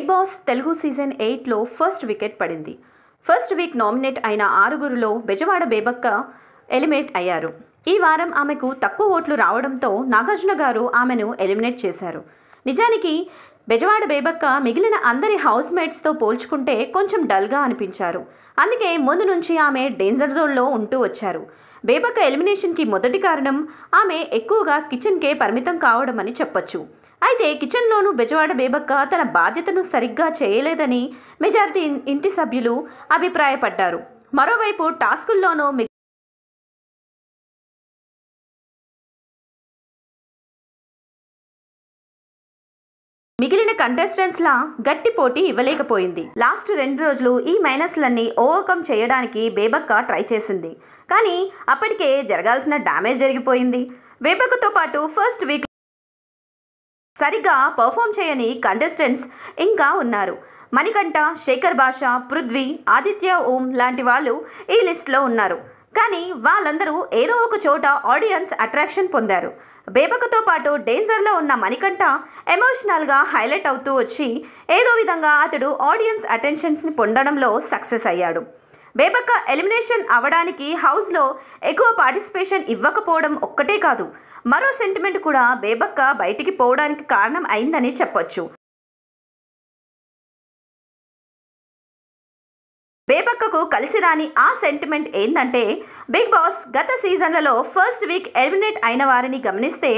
Big Boss Telugu season 8లో first wicket పడింది. First week nominate అయిన 6గురిలో బెజవాడ బేబక్క ఎలిమినేట్ అయ్యారు. ఈ వారం ఆమెకు తక్కువ ఓట్లు రావడంతో నాగార్జున గారు ఆమెను ఎలిమినేట్ చేశారు. నిజానికి బెజవాడ బేబక్క మిగిలిన అందరి హౌస్ మేట్స్తో పోల్చుకుంటే కొంచెం డల్గా అనిపించారు. అందుకే ముందు నుంచి ఆమె డేంజర్ జోన్లో ఉంటూ వచ్చారు. బేబక్క ఎలిమినేషన్కి మొదటి కారణం ఆమె ఎక్కువగా కిచెన్కే పరిమితం కావడం అని చెప్పొచ్చు. అయితే కిచెన్లోనూ బెజవాడ బేబక్క తన బాధ్యతను సరిగ్గా చేయలేదని మెజారిటీ ఇంటి సభ్యులు అభిప్రాయపడ్డారు. మరోవైపు టాస్కుల్లోనూ మిగిలిన కంటెస్టెంట్స్లా గట్టి పోటీ ఇవ్వలేకపోయింది. లాస్ట్ 2 రోజులు ఈ మైనస్లన్నీ ఓవర్కమ్ చేయడానికి బేబక్క ట్రై చేసింది. కానీ అప్పటికే జరగాల్సిన డ్యామేజ్ జరిగిపోయింది. బేబక్కతో పాటు ఫస్ట్ వీక్ సరిగ్గా పర్ఫామ్ చేయని కంటెస్టెంట్స్ ఇంకా ఉన్నారు. మణికంఠ, శేఖర్ భాష, పృథ్వీ, ఆదిత్య ఓం లాంటి వాళ్ళు ఈ లిస్ట్లో ఉన్నారు. కానీ వాళ్ళందరూ ఏదో ఒక చోట ఆడియన్స్ అట్రాక్షన్ పొందారు. బేబక్కతో పాటు డేంజర్లో ఉన్న మణికంఠ ఎమోషనల్గా హైలైట్ అవుతూ వచ్చి ఏదో విధంగా అతడు ఆడియన్స్ అటెన్షన్స్ని పొందడంలో సక్సెస్ అయ్యాడు. బేబక్క ఎలిమినేషన్ అవ్వడానికి హౌస్లో ఎక్కువ పార్టిసిపేషన్ ఇవ్వకపోవడం ఒక్కటే కాదు, మరో సెంటిమెంట్ కూడా బేబక్క బయటికి పోవడానికి కారణం అయిందని చెప్పొచ్చు. బేబక్కకు కలిసి రాని ఆ సెంటిమెంట్ ఏంటంటే, బిగ్ బాస్ గత సీజన్లలో ఫస్ట్ వీక్ ఎలిమినేట్ అయిన వారిని గమనిస్తే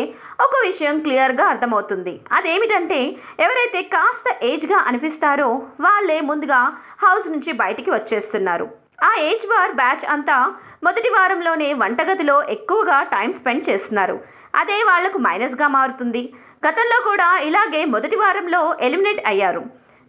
ఒక విషయం క్లియర్గా అర్థమవుతుంది. అదేమిటంటే, ఎవరైతే కాస్త ఏజ్గా అనిపిస్తారో వాళ్ళే ముందుగా హౌస్ నుంచి బయటికి వచ్చేస్తున్నారు. ఆ ఏజ్ బార్ బ్యాచ్ అంతా మొదటి వారంలోనే వంటగదిలో ఎక్కువగా టైం స్పెండ్ చేస్తున్నారు. అదే వాళ్లకు మైనస్గా మారుతుంది. గతంలో కూడా ఇలాగే మొదటి వారంలో ఎలిమినేట్ అయ్యారు.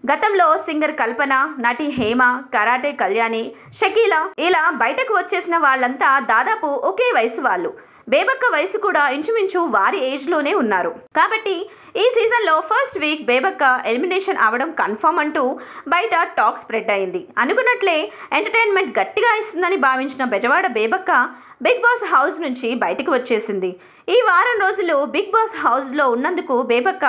గతంలో సింగర్ కల్పన, నటి హేమ, కరాటే కళ్యాణి, షకీలా ఇలా బయటకు వచ్చేసిన వాళ్ళంతా దాదాపు ఒకే వయసు వాళ్ళు. బేబక్క వయసు కూడా ఇంచుమించు వారి ఏజ్లోనే ఉన్నారు. కాబట్టి ఈ సీజన్లో ఫస్ట్ వీక్ బేబక్క ఎలిమినేషన్ అవడం కన్ఫర్మ్ అంటూ బయట టాక్ స్ప్రెడ్ అయింది. అనుకున్నట్లే ఎంటర్టైన్మెంట్ గట్టిగా ఇస్తుందని భావించిన బెజవాడ బేబక్క బిగ్ బాస్ హౌస్ నుంచి బయటకు వచ్చేసింది. ఈ వారం రోజులు బిగ్ బాస్ హౌస్లో ఉన్నందుకు బేబక్క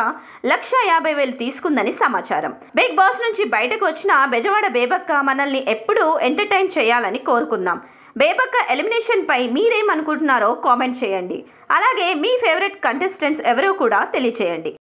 1,50,000 తీసుకుందని సమాచారం. బిగ్ బాస్ నుంచి బయటకు వచ్చిన బెజవాడ బేబక్క మనల్ని ఎప్పుడూ ఎంటర్టైన్ చేయాలని కోరుకుందాం. బేబక్క ఎలిమినేషన్పై మీరేమనుకుంటున్నారో కామెంట్ చేయండి. అలాగే మీ ఫేవరెట్ కంటెస్టెంట్స్ ఎవరో కూడా తెలియచేయండి.